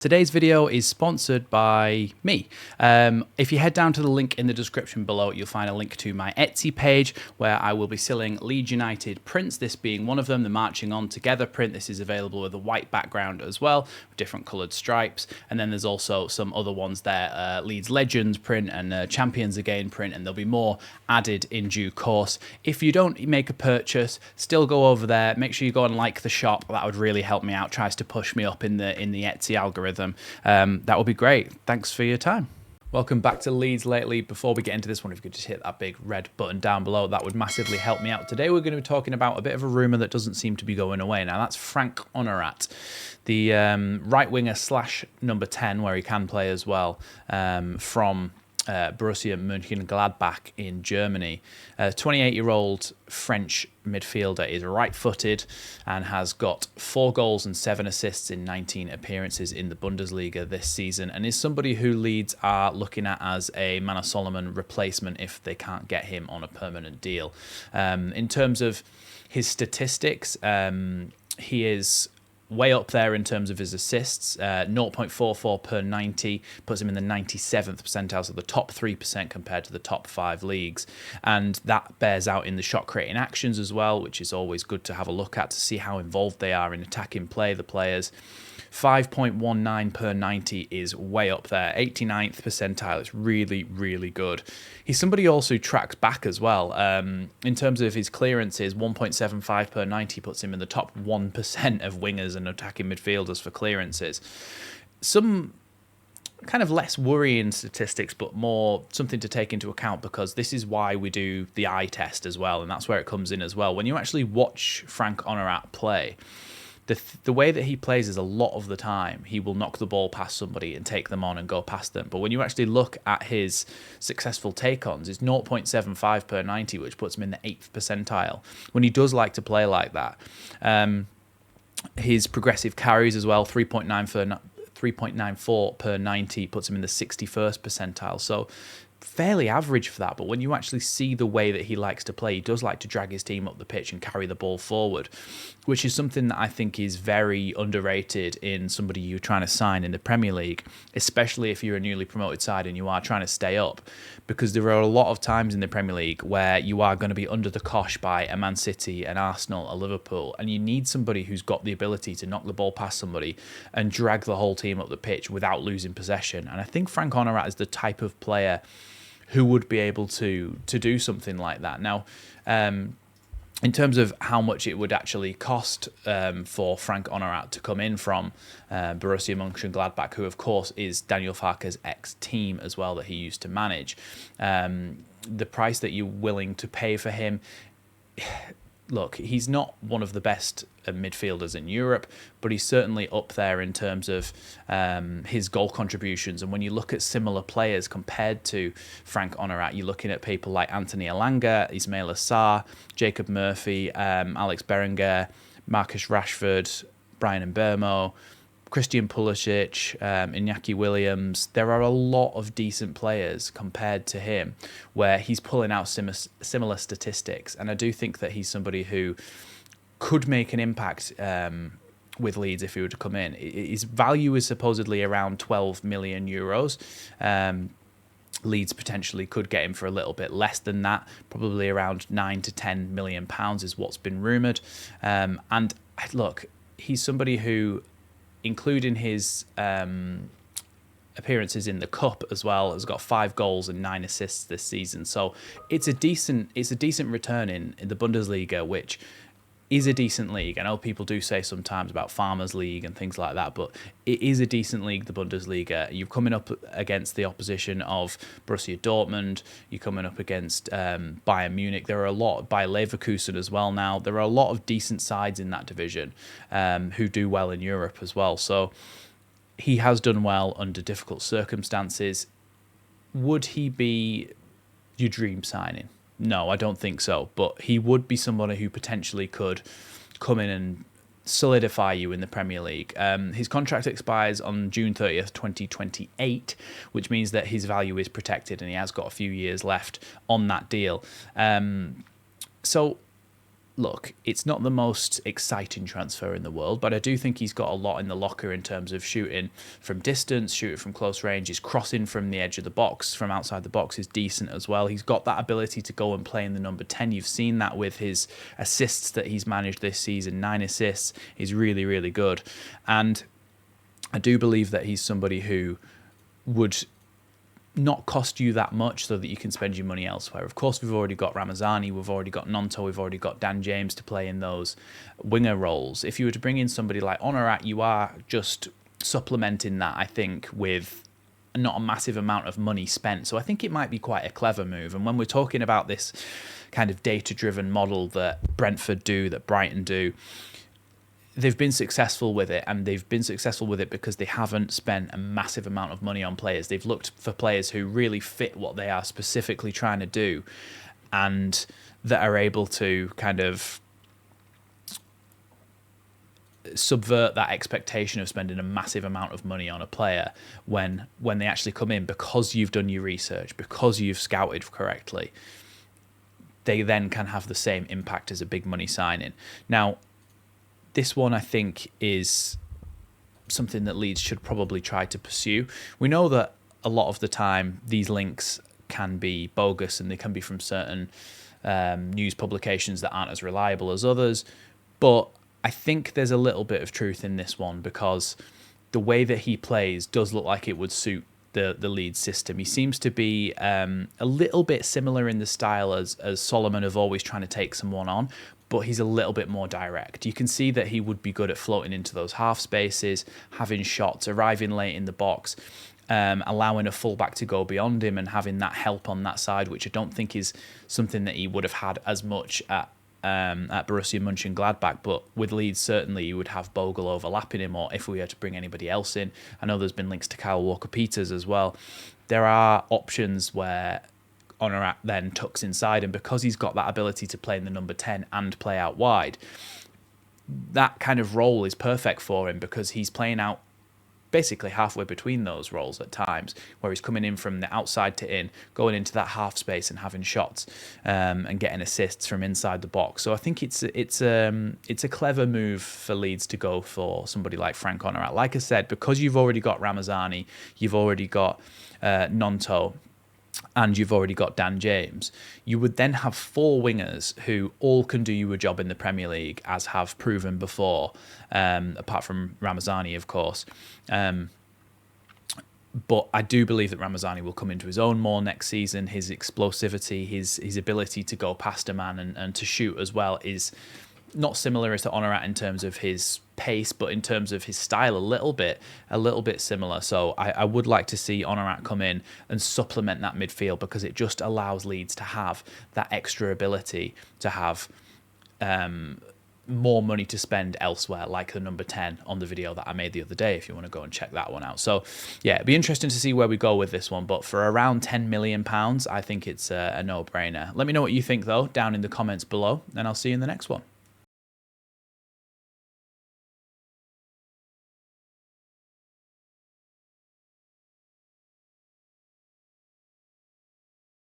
Today's video is sponsored by me. If you head down to the link in the description below, you'll find a link to my Etsy page where I will be selling Leeds United prints, this being one of them, the Marching On Together print. This is available with a white background as well, with different coloured stripes. And then there's also some other ones there, Leeds Legends print and Champions Again print, and there'll be more added in due course. If you don't make a purchase, still go over there. Make sure you go and like the shop. That would really help me out. Tries to push me up in the Etsy algorithm. That would be great. Thanks for your time. Welcome back to Leeds Lately. Before we get into this one, if you could just hit that big red button down below, that would massively help me out. Today we're going to be talking about a bit of a rumour that doesn't seem to be going away. Now that's Franck Honorat, the right winger slash number 10, where he can play as well, from Borussia Mönchengladbach in Germany. 28-year-old French midfielder is right-footed and has got 4 goals and 7 assists in 19 appearances in the Bundesliga this season, and is somebody who Leeds are looking at as a Manor Solomon replacement if they can't get him on a permanent deal. In terms of his statistics, he is way up there in terms of his assists. 0.44 per 90 puts him in the 97th percentile, so the top 3% compared to the top 5 leagues. And that bears out in the shot creating actions as well, which is always good to have a look at to see how involved they are in attacking play, the players. 5.19 per 90 is way up there. 89th percentile. It's really, really good. He's somebody also who tracks back as well. In terms of his clearances, 1.75 per 90 puts him in the top 1% of wingers and attacking midfielders for clearances. Some kind of less worrying statistics, but more something to take into account, because this is why we do the eye test as well, and that's where it comes in as well. When you actually watch Franck Honorat play, the way that he plays is a lot of the time he will knock the ball past somebody and take them on and go past them. But when you actually look at his successful take-ons, it's 0.75 per 90, which puts him in the 8th percentile. When he does like to play like that. His progressive carries as well, 3.94 per 90, puts him in the 61st percentile. So fairly average for that, but when you actually see the way that he likes to play, he does like to drag his team up the pitch and carry the ball forward, which is something that I think is very underrated in somebody you're trying to sign in the Premier League, especially if you're a newly promoted side and you are trying to stay up, because there are a lot of times in the Premier League where you are going to be under the cosh by a Man City, an Arsenal, a Liverpool, and you need somebody who's got the ability to knock the ball past somebody and drag the whole team up the pitch without losing possession. And I think Franck Honorat is the type of player who would be able to do something like that. Now, in terms of how much it would actually cost for Franck Honorat to come in from Borussia Mönchengladbach, who of course is Daniel Farke's ex-team as well that he used to manage, the price that you're willing to pay for him, look, he's not one of the best midfielders in Europe, but he's certainly up there in terms of his goal contributions. And when you look at similar players compared to Franck Honorat, you're looking at people like Anthony Elanga, Ismail Assar, Jacob Murphy, Alex Berenguer, Marcus Rashford, Brian Mbeumo, Christian Pulisic, Iñaki Williams. There are a lot of decent players compared to him where he's pulling out similar statistics. And I do think that he's somebody who could make an impact with Leeds if he were to come in. His value is supposedly around 12 million euros. Leeds potentially could get him for a little bit less than that, probably around 9 to 10 million pounds is what's been rumoured. And look, he's somebody who, including his appearances in the cup as well, has got 5 goals and 9 assists this season. So it's a decent return in the Bundesliga, which is a decent league. I know people do say sometimes about Farmers League and things like that, but it is a decent league, the Bundesliga. You're coming up against the opposition of Borussia Dortmund. You're coming up against Bayern Munich. There are a lot, by Leverkusen as well now. There are a lot of decent sides in that division who do well in Europe as well. So he has done well under difficult circumstances. Would he be your dream signing? No, I don't think so. But he would be somebody who potentially could come in and solidify you in the Premier League. His contract expires on June 30th, 2028, which means that his value is protected and he has got a few years left on that deal. So look, it's not the most exciting transfer in the world, but I do think he's got a lot in the locker in terms of shooting from distance, shooting from close range. His crossing from the edge of the box, from outside the box, is decent as well. He's got that ability to go and play in the number 10. You've seen that with his assists that he's managed this season, 9 assists. He's really, really good. And I do believe that he's somebody who would not cost you that much so that you can spend your money elsewhere. Of course, we've already got Ramazani, we've already got Nonto, we've already got Dan James to play in those winger roles. If you were to bring in somebody like Honorat, you are just supplementing that, I think, with not a massive amount of money spent. So I think it might be quite a clever move. And when we're talking about this kind of data-driven model that Brentford do, that Brighton do, they've been successful with it, and they've been successful with it because they haven't spent a massive amount of money on players. They've looked for players who really fit what they are specifically trying to do, and that are able to kind of subvert that expectation of spending a massive amount of money on a player when they actually come in, because you've done your research, because you've scouted correctly. They then can have the same impact as a big money signing. Now, this one, I think, is something that Leeds should probably try to pursue. We know that a lot of the time these links can be bogus and they can be from certain news publications that aren't as reliable as others. But I think there's a little bit of truth in this one, because the way that he plays does look like it would suit the Leeds system. He seems to be a little bit similar in the style as Solomon of always trying to take someone on, but he's a little bit more direct. You can see that he would be good at floating into those half spaces, having shots, arriving late in the box, allowing a fullback to go beyond him and having that help on that side, which I don't think is something that he would have had as much at Borussia Mönchengladbach. But with Leeds, certainly you would have Bogle overlapping him, or if we were to bring anybody else in. I know there's been links to Kyle Walker-Peters as well. There are options where Honorat then tucks inside, and because he's got that ability to play in the number 10 and play out wide, that kind of role is perfect for him, because he's playing out basically halfway between those roles at times, where he's coming in from the outside to in, going into that half space and having shots and getting assists from inside the box. So I think it's a clever move for Leeds to go for somebody like Franck Honorat. Like I said, because you've already got Ramazani, you've already got Nonto, and you've already got Dan James, you would then have 4 wingers who all can do you a job in the Premier League, as have proven before, apart from Ramazani, of course. But I do believe that Ramazani will come into his own more next season. His explosivity, his ability to go past a man and to shoot as well is not similar to Honorat in terms of his pace, but in terms of his style, a little bit similar. So I would like to see Honorat come in and supplement that midfield, because it just allows Leeds to have that extra ability to have more money to spend elsewhere, like the number 10 on the video that I made the other day, if you want to go and check that one out. So yeah, it'd be interesting to see where we go with this one, but for around £10 million, I think it's a no-brainer. Let me know what you think, though, down in the comments below, and I'll see you in the next one.